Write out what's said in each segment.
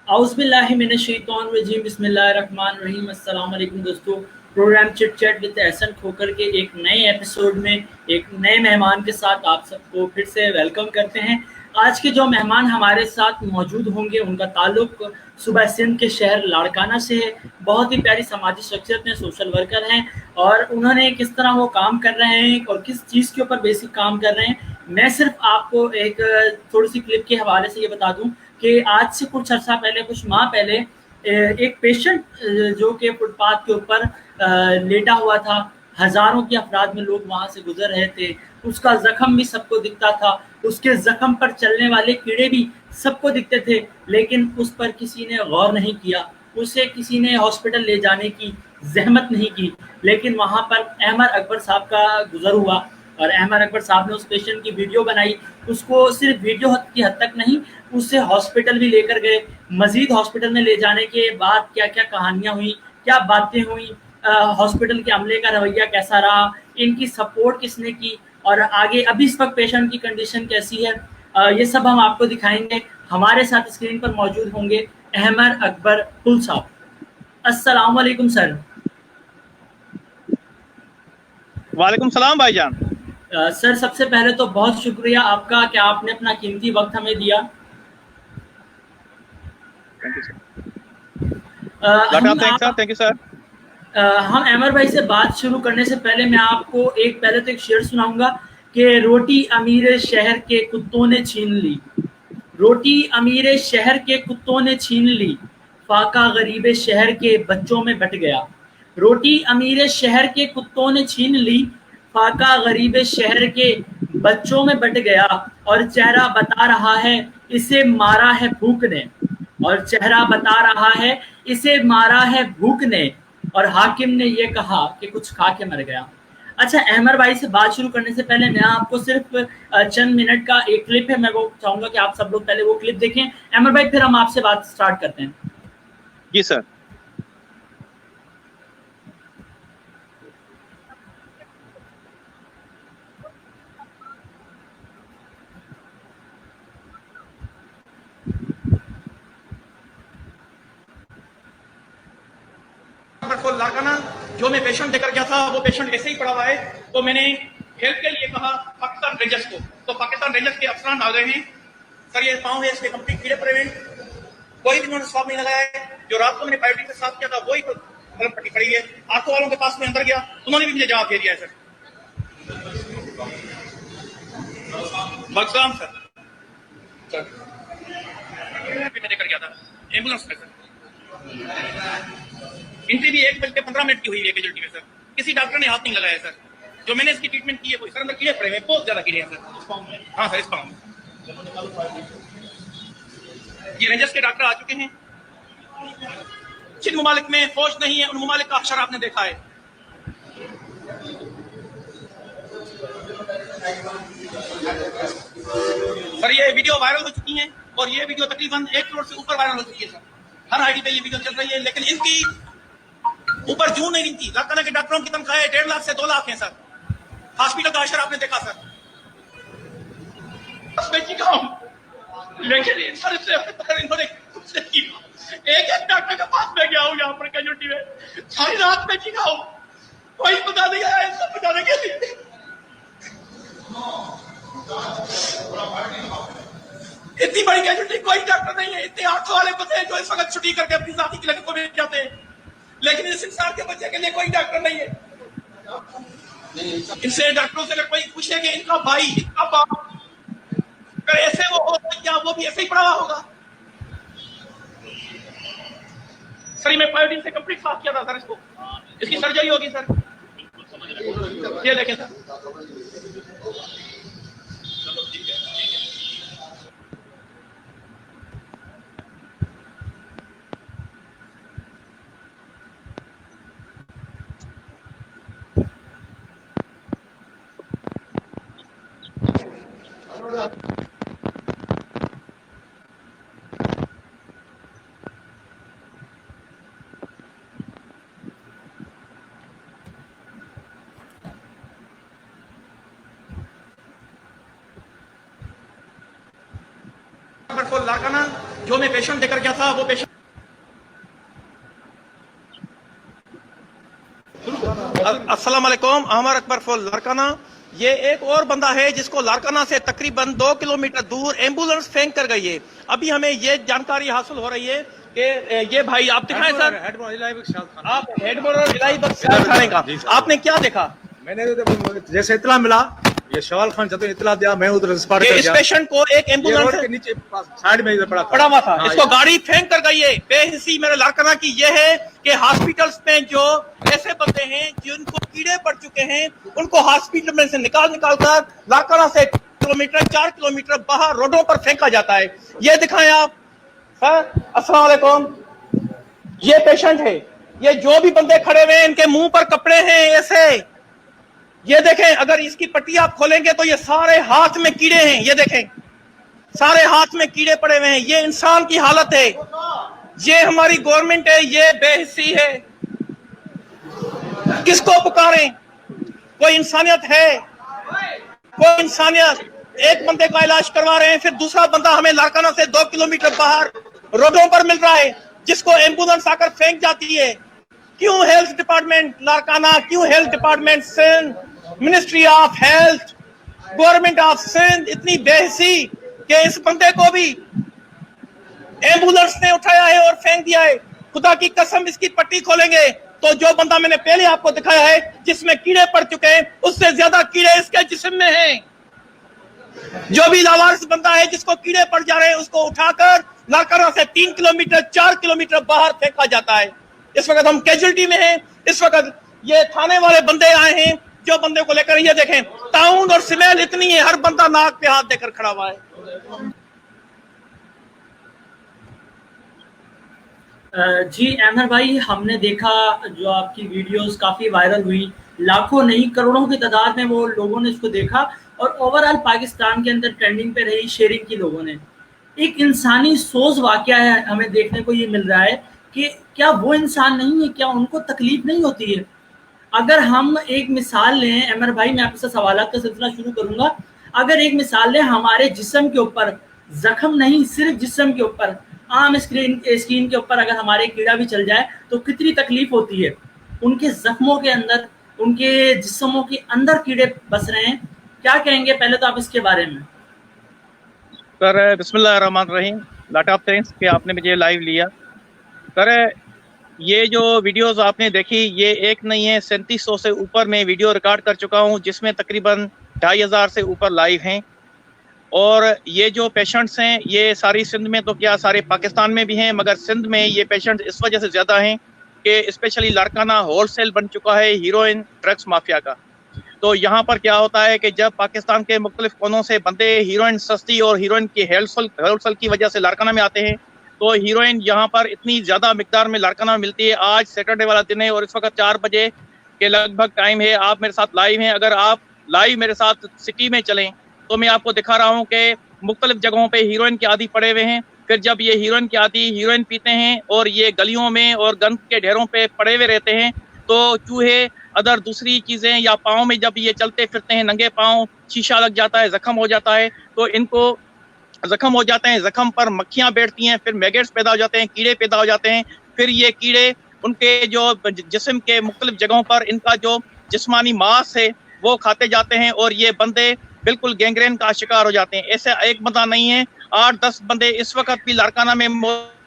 आउज़बिल्लाहिमिनश्शैतानिर्रजीम बिस्मिल्लाहिर्रहमानिर्रहीम। अस्सलाम वालेकुम दोस्तों। Program chit chat with Ehsan Khokhar के एक नए एपिसोड में एक नए मेहमान के साथ आप सबको फिर से वेलकम करते हैं। आज के जो मेहमान हमारे साथ मौजूद होंगे उनका ताल्लुक़ सूबा सिंध के शहर लाड़काना से है। बहुत ही प्यारी समाजी शख्सियत हैं, सोशल वर्कर हैं और उन्होंने किस तरह वो काम कर रहे हैं और किस चीज़ के ऊपर बेसिक काम कर रहे हैं, मैं सिर्फ आपको एक थोड़ी सी क्लिप के हवाले से ये बता दूं कि आज से कुछ अर्सा पहले, कुछ माह पहले एक पेशेंट जो कि फुटपाथ के ऊपर लेटा हुआ था, हज़ारों की अफराद में लोग वहाँ से गुजर रहे थे, उसका ज़ख्म भी सबको दिखता था, उसके ज़ख्म पर चलने वाले कीड़े भी सबको दिखते थे, लेकिन उस पर किसी ने गौर नहीं किया, उसे किसी ने हॉस्पिटल ले जाने की ज़हमत नहीं की। लेकिन वहाँ पर अहमद अकबर साहब का गुज़र हुआ और अहमद अकबर साहब ने उस पेशेंट की वीडियो बनाई। उसको सिर्फ वीडियो की हद तक नहीं, उसे हॉस्पिटल भी लेकर गए। मज़ीद हॉस्पिटल में ले जाने के बाद क्या-क्या कहानियाँ हुई, क्या बातें हुई, हॉस्पिटल के अमले का रवैया कैसा रहा, इनकी सपोर्ट किसने की और आगे अभी इस वक़्त पेशेंट की कंडीशन कैसी है, ये सब हम आपको दिखाएँगे। हमारे साथ स्क्रीन पर मौजूद होंगे अहमद अकबर कुल साहब। अस्सलाम वालेकुम सर। वालेकुम सलाम भाईजान। सर सबसे पहले तो बहुत शुक्रिया आपका कि आपने अपना कीमती वक्त हमें दिया। Thank you sir. हम अमर भाई से बात शुरू करने से पहले मैं आपको पहले तो एक शेर सुनाऊंगा कि रोटी अमीर शहर के कुत्तों ने छीन ली, रोटी अमीर शहर के कुत्तों ने छीन ली, फाका गरीब शहर के बच्चों में बट गया। रोटी अमीर शहर के कुत्तों ने छीन ली, फाका गरीब शहर के बच्चों में बट गया और चेहरा बता रहा है इसे मारा है भूख ने, और चेहरा बता रहा है इसे मारा है भूख ने, और हाकिम ने ये कहा कि कुछ खा के मर गया। अच्छा, अहमद भाई से बात शुरू करने से पहले मैं आपको सिर्फ चंद मिनट का एक क्लिप है, मैं वो चाहूंगा कि आप सब लोग पहले वो क्लिप देखें। अहमद भाई, फिर हम आपसे बात स्टार्ट करते हैं। जी सर। लाड़काना जो मैं पेशेंट लेकर गया था वो पेशेंट ऐसे ही पड़ा हुआ है, तो मैंने हेल्प के लिए कहा पाकिस्तान रेंजर्स को, तो पाकिस्तान रेंजर्स के अफसरान आ गए हैं। सर ये पाँव है, इसके कंप्लीट कीड़े पड़े हुए, कोई भी उन्होंने स्वाब नहीं लगाया है। जो रात को मैंने बायोटिक से साफ किया था वही मलम पट्टी पड़ी है। आंखों वालों के पास में अंदर गया, उन्होंने भी मुझे जवाब दे दिया है। सर बदगाम सर मैं लेकर गया था एम्बुलेंस में। सर एंट्री भी 1:15 की हुई है कैजुअल्टी में। सर किसी डॉक्टर ने हाथ नहीं लगाया। सर जो मैंने इसकी ट्रीटमेंट की है कोई सर अंदर कीड़े पड़े हुए, बहुत ज्यादा कीड़े हैं सर। हाँ सर, इस पाँव में ये रेंजर्स के डॉक्टर आ चुके हैं। जिन ममालिक में फौज नहीं है उन ममालिक का अक्षर आपने देखा है। सर ये वीडियो वायरल हो चुकी है और ये वीडियो तकरीबन 1 करोड़ से ऊपर वायरल हो चुकी है। सर हर आईडी पे ये वीडियो चल रही है, लेकिन इनकी ऊपर जून नहीं गिनती। लाड़काना के डॉक्टरों की तनख्वाह 1.5 लाख से 2 लाख है। सर हॉस्पिटल का अशर आपने देखा। सर लेकिन सर इन्होंने एक डॉक्टर के पास में गया हूँ यहाँ पर कैजुअल्टी में, सारी रात में चीखा हूँ, कोई पता नहीं आया इसको बताने के लिए। इतनी बड़ी कैजुअल्टी कोई डॉक्टर नहीं है। इतने आंखों वाले बच्चे जो इस वक्त छुट्टी करके अपनी जाति क्लिनिक को भेज जाते हैं, लेकिन इस इंसान के बच्चे के लिए कोई डॉक्टर नहीं है। इनसे डॉक्टरों से अगर कोई पूछे कि इनका भाई, इनका बाप, अगर ऐसे वो हो तो क्या वो भी ऐसे ही पड़ा हुआ होगा? सर मैं पायोडीन से कंप्लीट साफ किया था। सर इसको, इसकी सर्जरी होगी। सर ये देखें सर, लाड़काना जो मैं पेशेंट देकर गया था वो पेशेंट अस्सलाम वालेकुम। अहमद अकबर फॉर लारकाना। ये एक और बंदा है जिसको लारकाना से तकरीबन 2 किलोमीटर दूर एम्बुलेंस फेंक कर गई है। अभी हमें ये जानकारी हासिल हो रही है कि ये भाई आप दिखाएं सर, आप हेड थाने का आपने क्या देखा? मैंने जैसे इतला मिला, ये शवाल खान चतुर इतला दिया, मैं उधर रिस्पॉन्ड कर इस गया। पेशेंट को एक एम्बुलेंस के नीचे साइड में इधर पड़ा हुआ था, हाँ, इसको गाड़ी फेंक कर गई है। बेहिसी मेरे लारकाना की ये है कि हॉस्पिटल्स में जो ऐसे बंदे हैं जिनको कीड़े पड़ चुके हैं, उनको हॉस्पिटल में से निकाल कर लारकाना से 4 किलोमीटर बाहर रोडों पर फेंका जाता है। ये दिखाएं आप सर। अस्सलाम वालेकुम। ये पेशेंट है, ये जो भी बंदे खड़े हुए हैं इनके मुंह पर कपड़े हैं ऐसे, ये देखें। अगर इसकी पट्टी आप खोलेंगे तो ये सारे हाथ में कीड़े हैं, ये देखें सारे हाथ में कीड़े पड़े हुए हैं। ये इंसान की हालत है, ये हमारी गवर्नमेंट है, ये बेहिसी है। किसको पुकारें? कोई इंसानियत है? कोई इंसानियत? एक बंदे का इलाज करवा रहे हैं, फिर दूसरा बंदा हमें लारकाना से 2 किलोमीटर बाहर रोडों पर मिल रहा है, जिसको एम्बुलेंस आकर फेंक जाती है। क्यों हेल्थ डिपार्टमेंट लारकाना, क्यों health department Sindh, ministry of health, government of Sindh इतनी बेहिसी कि इस बंदे को भी एम्बुलेंस ने उठाया है और फेंक दिया है। खुदा की कसम, इसकी पट्टी खोलेंगे तो जो बंदा मैंने पहले आपको दिखाया है जिसमें कीड़े पड़ चुके हैं, उससे ज्यादा कीड़े इसके जिस्म में हैं। जो भी लावारिस बंदा है जिसको कीड़े पड़ जा रहे हैं, उसको उठाकर लारकाना से 3 किलोमीटर 4 किलोमीटर बाहर फेंका जाता है। इस वक्त हम कैजुअलिटी में हैं। इस वक्त ये थाने वाले बंदे आए हैं जो बंदे को लेकर, ये देखें ताउन और स्मेल इतनी है, हर बंदा नाक पे हाथ देकर खड़ा हुआ है। जी अहमद भाई, हमने देखा जो आपकी वीडियोस काफ़ी वायरल हुई, लाखों नहीं करोड़ों की तादाद में वो लोगों ने इसको देखा और ओवरऑल पाकिस्तान के अंदर ट्रेंडिंग पे रही, शेयरिंग की लोगों ने। एक इंसानी सोच वाकया है, हमें देखने को ये मिल रहा है कि क्या वो इंसान नहीं है, क्या उनको तकलीफ नहीं होती है? अगर हम एक मिसाल लें, अमर भाई मैं आपसे सवालात का सिलसिला शुरू करूंगा। अगर एक मिसाल लें, हमारे जिस्म के ऊपर जख्म नहीं, सिर्फ जिस्म के ऊपर, आम स्क्रीन के ऊपर अगर हमारे कीड़ा भी चल जाए तो कितनी तकलीफ होती है। उनके जख्मों के अंदर, उनके जिस्मों के अंदर कीड़े बस रहे हैं। क्या कहेंगे पहले तो आप इसके बारे में? सर बिस्मिल्लाहिर्रहमानिर्रहीम। लॉट ऑफ थैंक्स कि आपने मुझे लाइव लिया। सर ये जो वीडियोस आपने देखी, ये एक नहीं है, 3700 से ऊपर मैं वीडियो रिकॉर्ड कर चुका हूँ, जिसमें तकरीबन 2500 से ऊपर लाइव हैं। और ये जो पेशेंट्स हैं ये सारी सिंध में तो क्या सारे पाकिस्तान में भी हैं, मगर सिंध में ये पेशेंट्स इस वजह से ज़्यादा हैं कि स्पेशली लारकाना होलसेल बन चुका है हीरोइन ड्रग्स माफिया का। तो यहाँ पर क्या होता है कि जब पाकिस्तान के मुख्तलिफ कोनों से बंदे हीरोइन सस्ती और हीरोइन की होलसेल की वजह से लारकाना में आते हैं, तो हीरोइन यहाँ पर इतनी ज़्यादा मिकदार में लारकाना में मिलती है। आज सैटरडे वाला दिन है और इस वक्त 4 बजे के लगभग टाइम है। आप मेरे साथ लाइव हैं, अगर आप लाइव मेरे साथ सिटी में चलें तो मैं आपको दिखा रहा हूँ कि मुख्तलिफ जगहों पे हीरोइन के आदी पड़े हुए हैं। फिर जब ये हीरोइन के आदी हीरोइन पीते हैं और ये गलियों में और गंद के ढेरों पे पड़े हुए रहते हैं, तो चूहे अदर दूसरी चीज़ें या पाँव में जब ये चलते फिरते हैं नंगे पाँव, शीशा लग जाता है, जख्म हो जाता है, तो इनको जख्म हो जाते हैं, जख्म पर मक्खियाँ बैठती हैं, फिर मैगेट्स पैदा हो जाते हैं, कीड़े पैदा हो जाते हैं। फिर ये कीड़े उनके जो जिस्म के मुख्तलिफ जगहों पर इनका जो जिस्मानी मांस है वो खाते जाते हैं और ये बंदे बिल्कुल गैंग्रेन का शिकार हो जाते हैं। ऐसे एक बंदा नहीं है, 8-10 बंदे इस वक्त भी लारकाना में मौजूद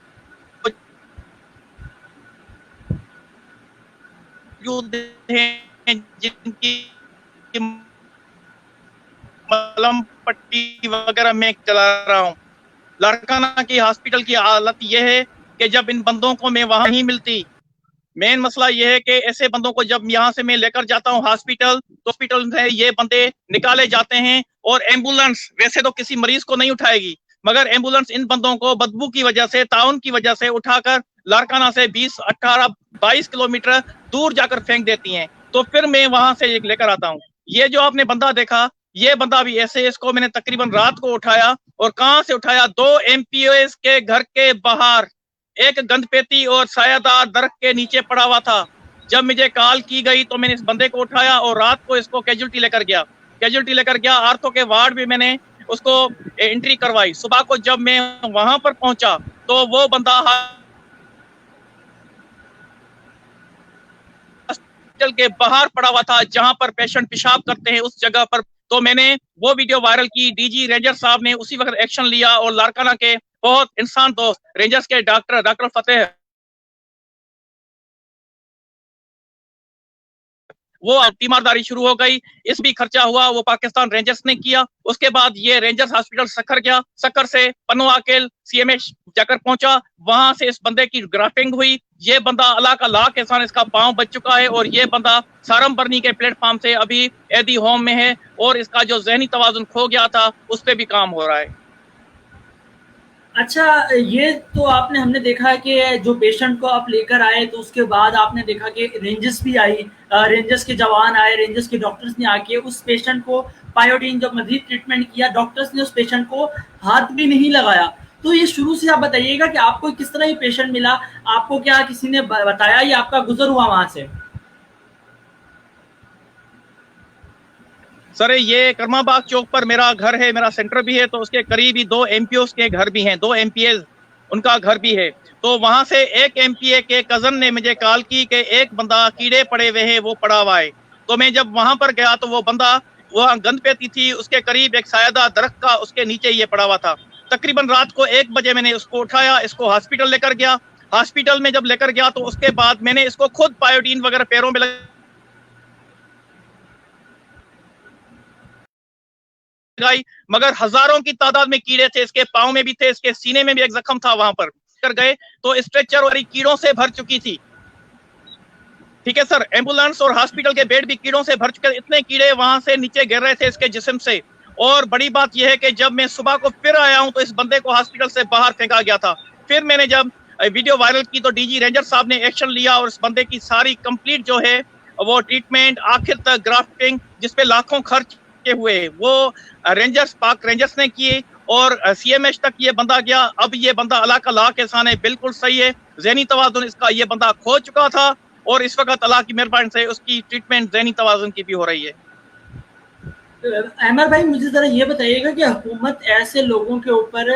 हैं जिनकी मलहम पट्टी वगैरह मैं चला रहा हूँ। लारकाना की हॉस्पिटल की हालत यह है कि जब इन बंदों को मैं वहां नहीं मिलती, मेन मसला ये है कि ऐसे बंदों को जब यहाँ से मैं लेकर जाता हूँ हॉस्पिटल, तो हॉस्पिटल से ये बंदे निकाले जाते हैं और एम्बुलेंस वैसे तो किसी मरीज को नहीं उठाएगी, मगर एम्बुलेंस इन बंदों को बदबू की वजह से, ताउन की वजह से उठाकर लारकाना से 20, 18, 22 किलोमीटर दूर जाकर फेंक देती हैं। तो फिर मैं वहां से एक लेकर आता हूँ। ये जो आपने बंदा देखा, ये बंदा भी ऐसे, इसको मैंने तकरीबन रात को उठाया और कहाँ से उठाया, 2 MPOs के घर के बाहर एक गंदपेती और सायादार दरख्त के नीचे पड़ा हुआ था। जब मुझे कॉल की गई तो मैंने इस बंदे को उठाया और रात को इसको कैजुअलिटी लेकर गया। आर्थो के वार्ड में मैंने اس کو انٹری کروائی. صبح کو جب میں وہاں پر پہنچا تو وہ بندہ ہاسپٹل کے باہر پڑا ہوا تھا جہاں پر پیشنٹ پیشاب کرتے ہیں اس جگہ پر. تو میں نے وہ ویڈیو وائرل کی. ڈی جی رینجر صاحب نے اسی وقت ایکشن لیا اور لاڑکانہ کے بہت انسان دوست رینجرز کے ڈاکٹر فتح وہ تیمارداری شروع ہو گئی. اس بھی خرچہ ہوا وہ پاکستان رینجرز نے کیا. اس کے بعد یہ رینجرز ہاسپٹل سکھر گیا. سکھر سے پنو آکیل سی ایم ایچ جا کر پہنچا. وہاں سے اس بندے کی گرافٹنگ ہوئی. یہ بندہ اللہ کا لاکھ احسان اس کا پاؤں بچ چکا ہے اور یہ بندہ سارم برنی کے پلیٹ فارم سے ابھی ایدی ہوم میں ہے اور اس کا جو ذہنی توازن کھو گیا تھا اس پہ بھی کام ہو رہا ہے. اچھا، یہ تو آپ نے ہم نے دیکھا کہ جو پیشنٹ کو آپ لے کر آئے تو اس کے بعد آپ نے دیکھا کہ رینجرز بھی آئی، رینجرز کے جوان آئے، رینجرز کے ڈاکٹرز نے آ کے اس پیشنٹ کو پائیوڈین جب مزید ٹریٹمنٹ کیا، ڈاکٹرز نے اس پیشنٹ کو ہاتھ بھی نہیں لگایا. تو یہ شروع سے آپ بتائیے گا کہ آپ کو کس طرح یہ پیشنٹ ملا، آپ کو کیا کسی نے بتایا یا آپ کا گزر ہوا وہاں سے؟ سر یہ کرما باغ چوک پر میرا گھر ہے، میرا سینٹر بھی ہے، تو اس کے قریب ہی 2 ایم پی اوز کے گھر بھی ہیں، 2 ایم پی ایز ان کا گھر بھی ہے. تو وہاں سے ایک ایم پی اے کے کزن نے مجھے کال کی کہ ایک بندہ کیڑے پڑے ہوئے ہیں، وہ پڑا ہوا ہے. تو میں جب وہاں پر گیا تو وہ بندہ وہاں گند پیتی تھی، اس کے قریب ایک سایہ درخت کا اس کے نیچے یہ پڑا ہوا تھا. تقریباً رات کو 1 بجے میں نے اس کو اٹھایا، اس کو ہاسپٹل لے کر گیا. ہاسپٹل میں جب لے کر گیا تو اس کے بعد میں نے اس کو خود پائیوڈین وغیرہ پیروں میں لگائی، مگر ہزاروں کی تعداد میں کیڑے تھے. اس کے پاؤں میں بھی تھے، اس کے سینے میں بھی ایک زخم تھا. وہاں پر کر گئے تو اسٹریچر والی کیڑوں سے بھر چکی تھی. ٹھیک ہے سر، ایمبولینس اور ہاسپٹل کے بیڈ بھی کیڑوں سے بھر چکے. اتنے کیڑے وہاں سے نیچے گر رہے تھے اس کے جسم سے. اور بڑی بات یہ ہے کہ جب میں صبح کو پھر آیا ہوں تو اس بندے کو ہاسپٹل سے باہر پھینکا گیا تھا. پھر میں نے جب ویڈیو وائرل کی تو ڈی جی رینجر صاحب نے ایکشن لیا اور اس بندے کی ساری کمپلیٹ جو ہے وہ ٹریٹمنٹ آخر تک گرافٹنگ جس پہ لاکھوں خرچ ہوئے وہ رینجرز پاک رینجرز نے کیے اور سی ایم ایچ تک یہ بندہ گیا. اب یہ بندہ اللہ کا لاکھ احسان ہے، بالکل صحیح ہے. ذہنی توازن اس کا یہ بندہ کھو چکا تھا اور اس وقت اللہ کی مہربانی سے اس کی ٹریٹمنٹ ذہنی توازن کی بھی ہو رہی ہے. احمد بھائی مجھے ذرا یہ بتائیے گا کہ حکومت ایسے لوگوں کے اوپر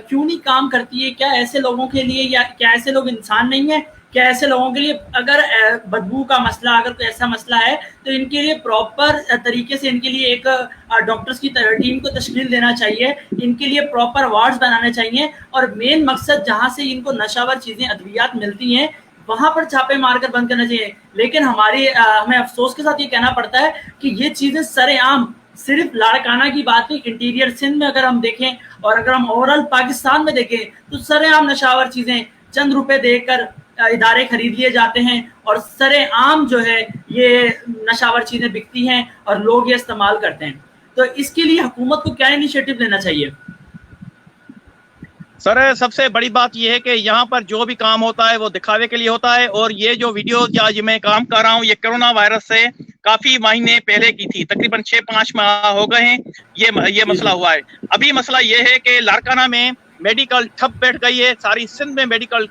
کیوں نہیں کام کرتی ہے؟ کیا ایسے لوگوں کے لیے، یا کیا ایسے لوگ انسان نہیں ہیں؟ کیا ایسے لوگوں کے لیے اگر بدبو کا مسئلہ، اگر کوئی ایسا مسئلہ ہے تو ان کے لیے پراپر طریقے سے ان کے لیے ایک ڈاکٹرز کی ٹیم کو تشکیل دینا چاہیے، ان کے لیے پراپر وارڈز بنانے چاہیے، اور مین مقصد جہاں سے ان کو نشہ ور چیزیں ادویات ملتی ہیں وہاں پر چھاپے مار کر بند کرنا چاہیے. لیکن ہمیں افسوس کے ساتھ یہ کہنا پڑتا ہے کہ یہ چیزیں سر عام صرف لاڑکانہ کی بات نہیں، انٹیریئر سندھ میں اگر ہم دیکھیں اور اگر ہم اوورآل پاکستان میں دیکھیں تو سر عام نشاور چیزیں چند روپے دے کر ادارے خرید لیے جاتے ہیں اور سر عام جو ہے یہ نشاور چیزیں بکتی ہیں اور لوگ یہ استعمال کرتے ہیں. تو اس کے لیے حکومت کو کیا انیشیٹو لینا چاہیے؟ سر سب سے بڑی بات یہ ہے کہ یہاں پر جو بھی کام ہوتا ہے وہ دکھاوے کے لیے ہوتا ہے، اور یہ جو ویڈیو آج میں کام کر رہا ہوں یہ کرونا وائرس سے کافی مہینے پہلے کی تھی، تقریباً 6-5 ماہ ہو گئے ہیں یہ مسئلہ ہوا ہے. ابھی مسئلہ یہ ہے کہ لاڑکانہ میں میڈیکل ٹھپ بیٹھ گئی ہے، ساری سندھ میں میڈیکل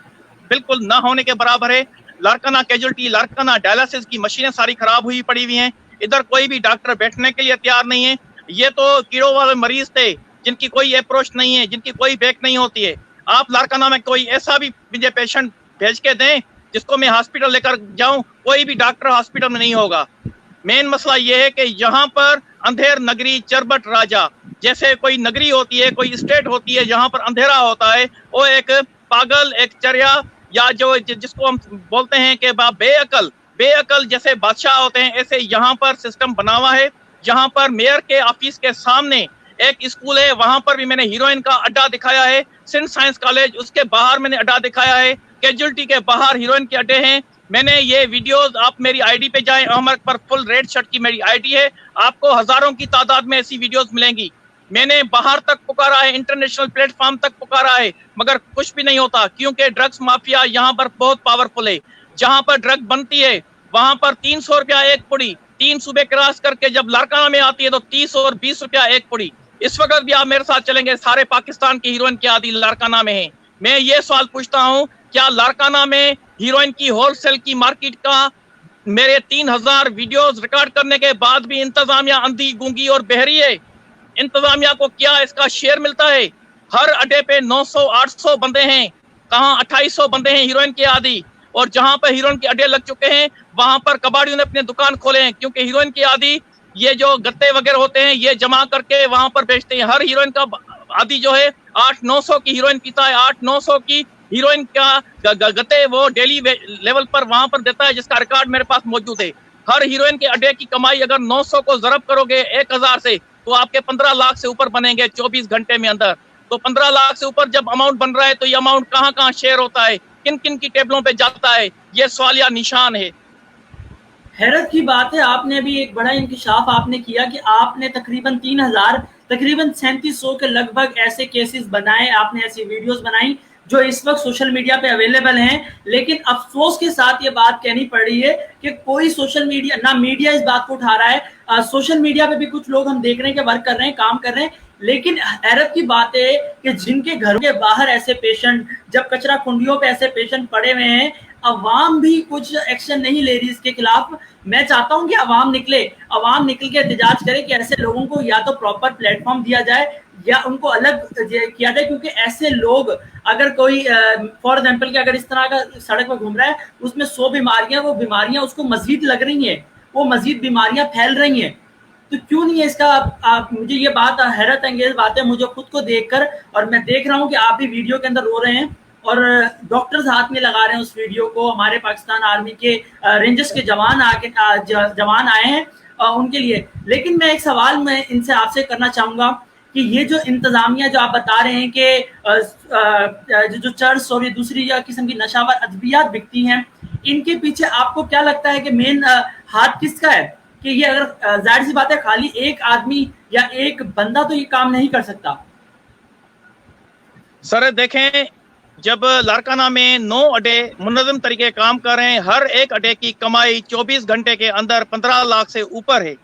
بالکل نہ ہونے کے برابر ہے. لاڑکانہ کیجولٹی، لاڑکانہ ڈائلسس کی مشینیں ساری خراب ہوئی پڑی ہوئی ہیں. ادھر کوئی بھی ڈاکٹر بیٹھنے کے لیے تیار نہیں ہے. یہ تو کیڑوں والے مریض تھے جن کی کوئی اپروچ نہیں ہے، جن کی کوئی بیک نہیں ہوتی ہے. آپ لاڑکانہ میں کوئی ایسا بھی مجھے پیشنٹ بھیج کے دیں جس کو میں ہاسپٹل لے کر جاؤں، کوئی بھی ڈاکٹر ہاسپٹل میں نہیں ہوگا. مین مسئلہ یہ ہے کہ یہاں پر اندھیر نگری چربٹ راجا جیسے کوئی نگری ہوتی ہے، کوئی اسٹیٹ ہوتی ہے جہاں پر اندھیرا ہوتا ہے، وہ ایک پاگل، ایک چریا، یا جو جس کو ہم بولتے ہیں کہ بے عقل جیسے بادشاہ ہوتے ہیں، ایسے یہاں پر سسٹم بنا ہوا ہے. جہاں پر میئر کے آفس کے سامنے ایک اسکول ہے، وہاں پر بھی میں نے ہیروئن کا اڈا دکھایا ہے. سندھ سائنس کالج اس کے باہر میں نے اڈا دکھایا ہے. کیجولٹی کے باہر ہیروئن کے اڈے ہیں. میں نے یہ ویڈیوز، آپ میری آئی ڈی پہ جائیں، احمد پر فل ریڈ شرٹ کی میری آئی ڈی ہے، آپ کو ہزاروں کی تعداد میں ایسی ویڈیوز ملیں گی. میں نے باہر تک پکارا ہے، انٹرنیشنل پلیٹ فارم تک پکارا ہے، مگر کچھ بھی نہیں ہوتا، کیونکہ ڈرگز مافیا یہاں پر بہت پاورفل ہے. جہاں پر ڈرگ بنتی ہے وہاں پر 300 روپیہ ایک پڑی، 3 صوبے کراس کر کے جب لاڑکانہ میں آتی ہے تو 30 اور 20 روپیہ ایک پڑی. اس وقت بھی آپ میرے ساتھ چلیں گے، سارے پاکستان کی ہیروئن کی عادی لاڑکانہ میں ہیں. میں یہ سوال پوچھتا ہوں، کیا لاڑکانہ میں ہیروئن کی ہول سیل کی مارکیٹ کا میرے 3000 ویڈیوز ریکارڈ کرنے کے بعد بھی انتظامیہ اندھی گونگی اور بہری ہے؟ इंतजामिया को क्या इसका शेयर मिलता है? हर अड्डे पे 900-800 बंदे हैं, कहाँ 2800 बंदे हैं हीरोइन के आदी, और जहां पर हीरोइन के अड्डे लग चुके हैं वहां पर कबाड़ियों ने अपने दुकान खोले हैं, क्योंकि हीरोइन के आदी ये जो गत्ते वगैरह होते हैं ये जमा करके वहां पर बेचते हैं। हर हीरोइन का आदी जो है 800-900 की हीरोइन पीता है, 800-900 की हीरोइन का गत्ते वो डेली लेवल पर वहां पर देता है, जिसका रिकॉर्ड मेरे पास मौजूद है। हर हीरोइन के अड्डे की कमाई अगर 900 को ज़रब करोगे 1000 से तो आपके 15 लाख से ऊपर बनेंगे 24 घंटे में अंदर। तो 15 लाख से ऊपर जब अमाउंट बन रहा है तो ये अमाउंट कहाँ कहाँ शेयर होता है, किन किन की टेबलों पे जाता है, ये सवालिया निशान है। हैरत की बात है, आपने अभी एक बड़ा इंकशाफ आपने किया कि आपने तकरीबन 3000 तकरीबन 3700 के लगभग ऐसे केसेस बनाए, आपने ऐसी वीडियोस बनाई जो इस वक्त सोशल मीडिया पे अवेलेबल हैं। लेकिन अफसोस के साथ ये बात कहनी पड़ रही है कि कोई सोशल मीडिया ना मीडिया इस बात को उठा रहा है। सोशल मीडिया पे भी कुछ लोग हम देख रहे हैं कि वर्क कर रहे हैं, काम कर रहे हैं, लेकिन हैरत की बात है कि जिनके घरों के बाहर ऐसे पेशेंट, जब कचरा कुंडियों पे ऐसे पेशेंट पड़े हुए हैं, अवाम भी कुछ एक्शन नहीं ले रही इसके खिलाफ। मैं चाहता हूं कि अवाम निकल के एहतजाज करे कि ऐसे लोगों को या तो प्रॉपर प्लेटफॉर्म दिया जाए या उनको अलग किया जाए, क्योंकि ऐसे लोग अगर कोई फॉर एग्जाम्पल कि अगर इस तरह का सड़क पर घूम रहा है उसमें 100 बीमारियां, वो बीमारियां उसको मजीद लग रही हैं, वो मजीद बीमारियां फैल रही हैं, तो क्यों नहीं है इसका मुझे ये बात हैरत अंगेज बात है मुझे खुद को देखकर, और मैं देख रहा हूँ कि आप भी वीडियो के अंदर रो रहे हैं और डॉक्टर्स हाथ में लगा रहे हैं उस वीडियो को। हमारे पाकिस्तान आर्मी के रेंजर्स के जवान आए हैं उनके लिए। लेकिन मैं एक सवाल मैं इनसे आपसे करना चाहूंगा कि ये जो इंतजामिया जो आप बता रहे हैं कि जो चर्च और ये दूसरी किस्म की नशावर अद्वियात बिकती हैं, इनके पीछे आपको क्या लगता है कि मेन हाथ किसका है? कि ये अगर जाहिर सी बात है खाली एक आदमी या एक बंदा तो ये काम नहीं कर सकता। सर देखें, जब लारकाना में 9 अड्डे मुनज़्ज़म तरीके काम कर रहे हैं, हर एक अड्डे की कमाई 24 घंटे के अंदर 15 लाख से ऊपर है,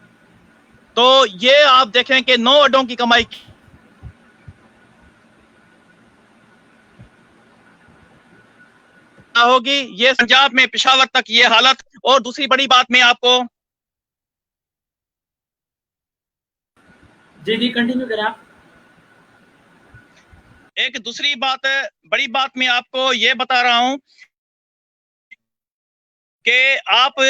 तो ये आप देखें कि 9 अड्डों की कमाई होगी। ये पंजाब में पेशावर तक ये हालत। और दूसरी बड़ी बात में आपको जी कंटिन्यू करें आप। एक दूसरी बात बड़ी बात मैं आपको ये बता रहा हूं कि आप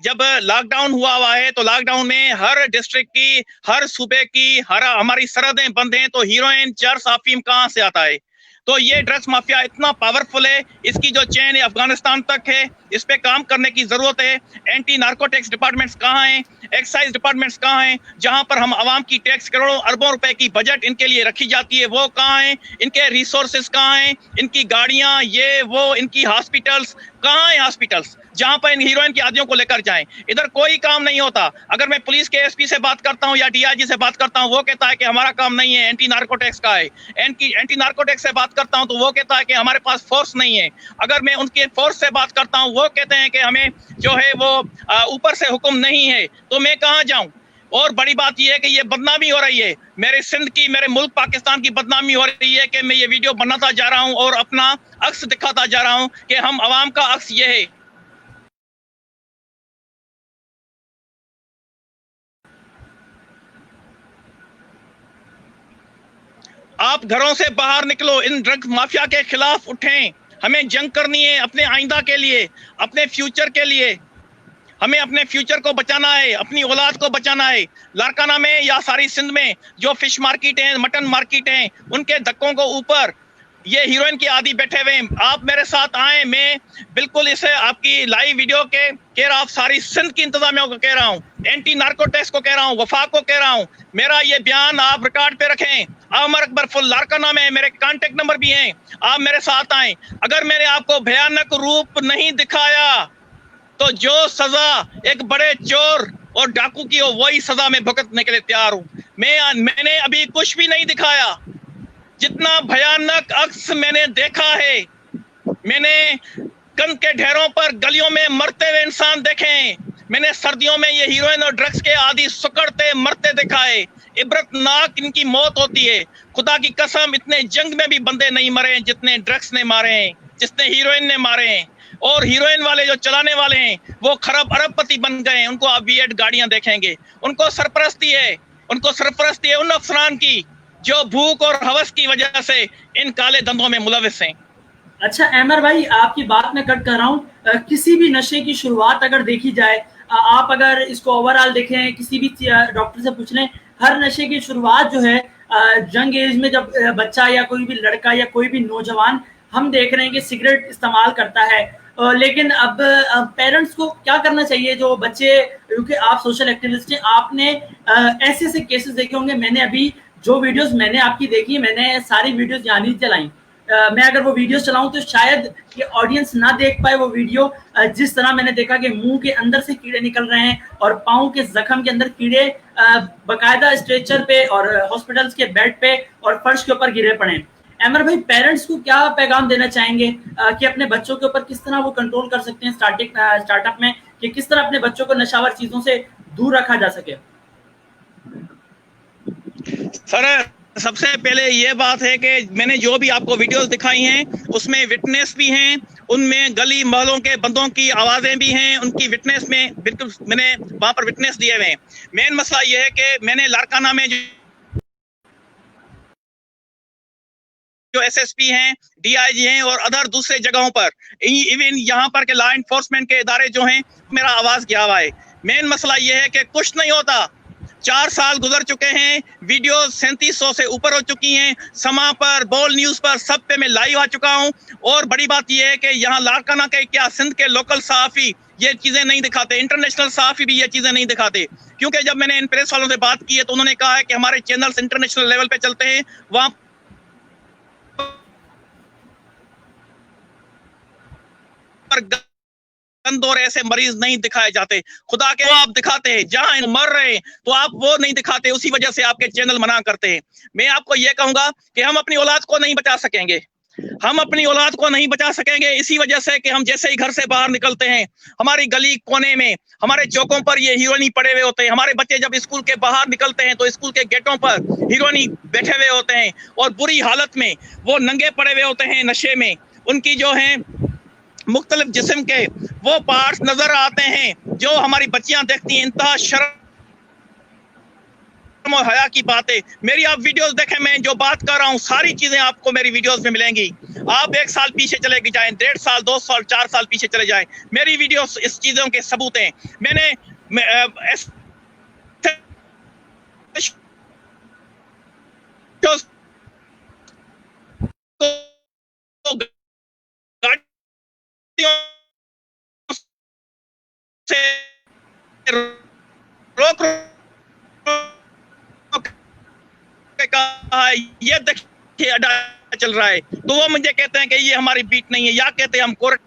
जब लॉकडाउन हुआ है तो लॉकडाउन में हर डिस्ट्रिक्ट की, हर सूबे की, हर हमारी सरहदें बंद हैं, तो हीरोइन चरस अफीम कहाँ से आता है? तो ये ड्रग्स माफिया इतना पावरफुल है, इसकी जो चेन है अफगानिस्तान तक है, इस पे काम करने की जरूरत है। एंटी नार्कोटिक्स डिपार्टमेंट्स कहाँ हैं, एक्साइज डिपार्टमेंट्स कहाँ हैं, जहां पर हम आवाम की टैक्स करोड़ों अरबों रुपए की बजट इनके लिए रखी जाती है, वो कहाँ हैं? इनके रिसोर्सेज कहाँ हैं? इनकी गाड़ियां, ये वो, इनकी हॉस्पिटल्स कहाँ हैं? हॉस्पिटल्स जहां पर इन हीरोइन की आदियों को लेकर जाएं, इधर कोई काम नहीं होता। अगर मैं पुलिस के एसपी से बात करता हूं या डीआईजी से बात करता हूं, वो कहता है कि हमारा काम नहीं है, एंटी नार्कोटिक्स का है। एंटी नार्कोटिक्स से बात करता हूं तो वो कहता है कि हमारे पास फोर्स नहीं है। अगर मैं उनके फोर्स से बात करता हूं, वो कहते हैं कि हमें जो है वो ऊपर से हुक्म नहीं है, तो मैं कहाँ जाऊं? और बड़ी बात यह है कि ये बदनामी हो रही है मेरे सिंध की, मेरे मुल्क पाकिस्तान की बदनामी हो रही है कि मैं ये वीडियो बनाता जा रहा हूं और अपना अक्स दिखाता जा रहा हूं कि हम आवाम का अक्स ये है। आप घरों से बाहर निकलो, इन ड्रग्स माफिया के खिलाफ उठें। हमें जंग करनी है अपने आइंदा के लिए, अपने फ्यूचर के लिए। हमें अपने फ्यूचर को बचाना है, अपनी औलाद को बचाना है। लारकाना में या सारी सिंध में जो फिश मार्केट है, मटन मार्केट है, उनके धक्कों को ऊपर ये हीरोइन की आदि बैठे हुए हैं। आप मेरे साथ आए, मैं बिल्कुल इसे आपकी लाइव वीडियो के कह रहा हूँ, सारी सिंध की इंतजामिया को कह रहा हूँ, एंटी नार्कोटिक्स को कह रहा हूँ, वफा को कह रहा हूँ, मेरा ये बयान आप रिकॉर्ड पे रखें। अमर अकबर फुल लारकाना में मेरे कांटेक्ट नंबर भी हैं, आप मेरे साथ आए। अगर मैंने आपको भयानक रूप नहीं दिखाया तो जो सजा एक बड़े चोर और डाकू की हो वही सजा में भुगतने के लिए तैयार हूं। मैंने अभी कुछ भी नहीं दिखाया। जितना भयानक अक्स मैंने देखा है, मैंने कंद के ढेरों पर गलियों में मरते हुए इंसान देखे, मैंने सर्दियों में ये हीरोइन और ड्रग्स के आदि सुकड़ते मरते देखा है। इबरतनाक इनकी मौत होती है। खुदा की कसम, इतने जंग में भी बंदे नहीं मरे जितने ड्रग्स ने मारे हैं, जितने हीरोइन ने मारे हैं। और हीरोइन वाले जो चलाने वाले हैं वो खरब अरबपति बन गए हैं। उनको आप वीएट गाड़ियां देखेंगे, उनको सरपरस्ती है। ان کو سرپرستی ہے ان افسران کی جو بھوک اور ہوس کی وجہ سے ان کالے دندوں میں ملوث ہیں۔ اچھا احمر بھائی، آپ کی بات میں کٹ کر رہا ہوں، کسی بھی نشے کی شروعات اگر دیکھی جائے، آپ اگر اس کو اوور آل دیکھیں، کسی بھی ڈاکٹر سے پوچھ لیں، ہر نشے کی شروعات جو ہے جنگ ایج میں، جب بچہ یا کوئی بھی لڑکا یا کوئی بھی نوجوان ہم دیکھ رہے ہیں کہ سگریٹ استعمال کرتا ہے، لیکن اب پیرنٹس کو کیا کرنا چاہیے جو بچے، کیونکہ آپ سوشل ایکٹیوسٹ ہیں، آپ نے ایسے ایسے کیسز دیکھے ہوں گے، میں نے ابھی جو ویڈیوز میں نے آپ کی دیکھی، میں نے ساری ویڈیوز یہاں نہیں چلائیں، میں اگر وہ ویڈیوز چلاؤں تو شاید یہ آڈینس نہ دیکھ پائے وہ ویڈیو، جس طرح میں نے دیکھا کہ منہ کے اندر سے کیڑے نکل رہے ہیں اور پاؤں کے زخم کے اندر کیڑے باقاعدہ اسٹریچر پہ اور ہاسپٹلس کے بیڈ پہ اور فرش کے اوپر گرے پڑے ہیں۔ احمر بھائی، پیرنٹس کو کیا پیغام دینا چاہیں گے کہ اپنے بچوں کے اوپر کس طرح وہ کنٹرول کر سکتے ہیں اسٹارٹ اپ میں، کہ کس طرح اپنے بچوں کو نشاور چیزوں سے دور رکھا جا سکے؟ سر سب سے پہلے یہ بات ہے کہ میں نے جو بھی آپ کو ویڈیوز دکھائی ہیں اس میں وٹنس بھی ہیں، ان میں گلی محلوں کے بندوں کی آوازیں بھی ہیں، ان کی وٹنس میں بالکل میں نے وہاں پر وٹنس دیے ہوئے ہیں۔ مین مسئلہ یہ ہے کہ میں نے لاڑکانہ میں جو ایس ایس پی ہیں، ڈی آئی جی ہیں اور ادر دوسرے جگہوں پر، ایون یہاں پر کہ لا انفورسمنٹ کے ادارے جو ہیں، میرا آواز گیا ہوا ہے۔ مین مسئلہ یہ ہے کہ کچھ نہیں ہوتا، 4 سال گزر چکے ہیں، ویڈیوز 3700 سے اوپر ہو چکی ہیں، سما پر، بول نیوز پر، سب پہ میں لائیو آ چکا ہوں۔ اور بڑی بات یہ ہے کہ یہاں لاڑکانہ کے کیا سندھ کے لوکل صحافی یہ چیزیں نہیں دکھاتے، انٹرنیشنل صحافی بھی یہ چیزیں نہیں دکھاتے، کیونکہ جب میں نے ان پریس والوں سے بات کی ہے تو انہوں نے کہا ہے کہ ہمارے چینلز انٹرنیشنل لیول پہ چلتے ہیں، وہاں پر گند اور ایسے مریض نہیں دکھائے جاتے۔ خدا کے آپ دکھاتے ہیں، جہاں مر رہے ہیں تو آپ وہ نہیں دکھاتے، اسی وجہ سے آپ کے چینل منع کرتے ہیں۔ میں آپ کو یہ کہوں گا کہ ہم اپنی اولاد کو نہیں بچا سکیں گے، ہم اپنی اولاد کو نہیں بچا سکیں گے اسی وجہ سے کہ ہم جیسے ہی گھر سے باہر نکلتے ہیں، ہماری گلی کونے میں، ہمارے چوکوں پر یہ ہیروئنی پڑے ہوئے ہوتے ہیں۔ ہمارے بچے جب اسکول کے باہر نکلتے ہیں تو اسکول کے گیٹوں پر ہیروئنی بیٹھے ہوئے ہوتے ہیں اور بری حالت میں وہ ننگے پڑے ہوئے ہوتے ہیں نشے میں، ان کی جو ہیں مختلف جسم کے وہ پارٹس نظر آتے ہیں جو ہماری بچیاں دیکھتی ہیں۔ انتہا شرم اور حیا کی باتیں، میری آپ ویڈیوز دیکھیں، میں جو بات کر رہا ہوں ساری چیزیں آپ کو میری ویڈیوز میں ملیں گی۔ آپ 1 سال پیچھے چلے جائیں، 1.5 سال، 2 سال، 4 سال پیچھے چلے جائیں، میری ویڈیوز اس چیزوں کے ثبوت ہیں۔ میں نے روک کہا یہ دیکھیے اڈا چل رہا ہے، تو وہ مجھے کہتے ہیں کہ یہ ہماری بیٹ نہیں ہے، یا کہتے ہیں ہم کورٹ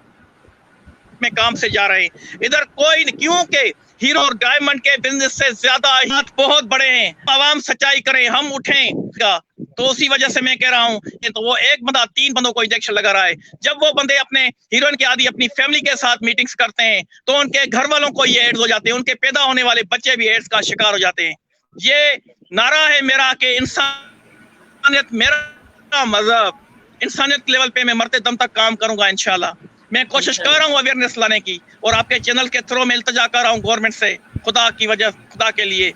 میں کام سے جا رہے ہیں۔ ادھر کوئی کیونکہ ہیرو اور ڈائمنڈ کے بزنس سے زیادہ ہاتھ بہت بڑے ہیں، عوام سچائی کریں، ہم اٹھیں گا، تو اسی وجہ سے میں کہہ رہا ہوں تو وہ ایک بندہ 3 بندوں کو انجیکشن لگا رہا ہے۔ جب وہ بندے اپنے ہیروئن کے عادی اپنی فیملی کے ساتھ میٹنگز کرتے ہیں تو ان کے گھر والوں کو یہ ایڈز ہو جاتے ہیں، ان کے پیدا ہونے والے بچے بھی ایڈز کا شکار ہو جاتے ہیں۔ یہ نعرہ ہے میرا کہ انسانیت میرا مذہب، انسانیت لیول پہ میں مرتے دم تک کام کروں گا انشاءاللہ۔ میں کوشش کر رہا ہوں اویئرنیس لانے کی، اور آپ کے چینل کے تھرو میں التجا کر رہا ہوں گورنمنٹ سے، خدا کی وجہ، خدا کے لیے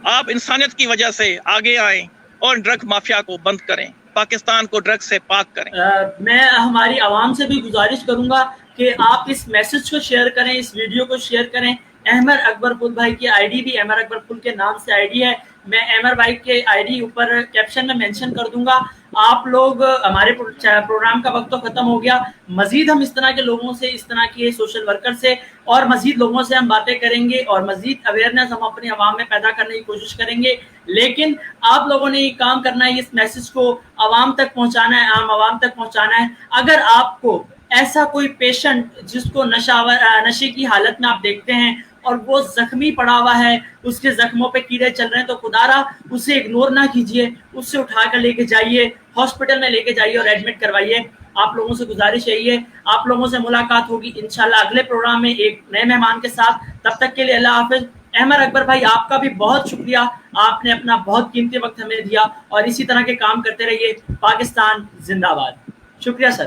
آپ انسانیت کی وجہ سے آگے آئیں اور ڈرگ مافیا کو بند کریں، پاکستان کو ڈرگ سے پاک کریں۔ میں ہماری عوام سے بھی گزارش کروں گا کہ آپ اس میسج کو شیئر کریں، اس ویڈیو کو شیئر کریں۔ احمر اکبر پل بھائی کی آئی ڈی بھی احمر اکبر پل کے نام سے آئی ڈی ہے، میں احمر بھائی کے آئی ڈی اوپر کیپشن میں مینشن کر دوں گا۔ آپ لوگ، ہمارے پروگرام کا وقت تو ختم ہو گیا، مزید ہم اس طرح کے لوگوں سے، اس طرح کے سوشل ورکر سے اور مزید لوگوں سے ہم باتیں کریں گے، اور مزید اویئرنیس ہم اپنی عوام میں پیدا کرنے کی کوشش کریں گے۔ لیکن آپ لوگوں نے یہ کام کرنا ہے، اس میسج کو عوام تک پہنچانا ہے، عام عوام تک پہنچانا ہے۔ اگر آپ کو ایسا کوئی پیشنٹ جس کو نشے کی حالت میں آپ دیکھتے ہیں اور وہ زخمی پڑا ہوا ہے، اس کے زخموں پہ کیڑے چل رہے ہیں، تو خدا را اسے اگنور نہ کیجیے، اس سے اٹھا کر لے کے جائیے، ہاسپٹل میں لے کے جائیے اور ایڈمٹ کروائیے۔ آپ لوگوں سے گزارش یہی ہے، آپ لوگوں سے ملاقات ہوگی انشاءاللہ اگلے پروگرام میں ایک نئے مہمان کے ساتھ۔ تب تک کے لیے اللہ حافظ۔ احمر اکبر بھائی، آپ کا بھی بہت شکریہ، آپ نے اپنا بہت قیمتی وقت ہمیں دیا، اور اسی طرح کے کام کرتے رہیے۔ پاکستان زندہ باد۔ شکریہ سر۔